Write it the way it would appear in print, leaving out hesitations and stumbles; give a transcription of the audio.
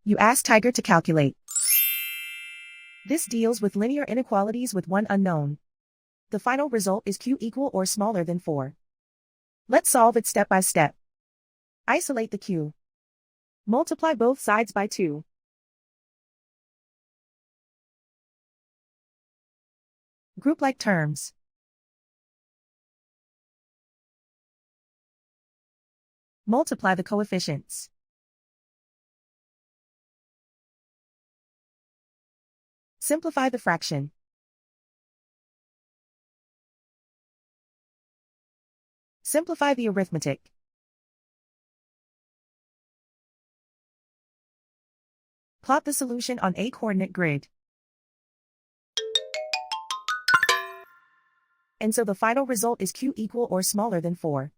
You ask Tiger to calculate. This deals with linear inequalities with one unknown. The final result is q equal or smaller than 4. Let's solve it step by step. Isolate the q. Multiply both sides by 2. Group like terms. Multiply the coefficients. Simplify the fraction. Simplify the arithmetic. Plot the solution on a coordinate grid. And so the final result is q equal or smaller than 4.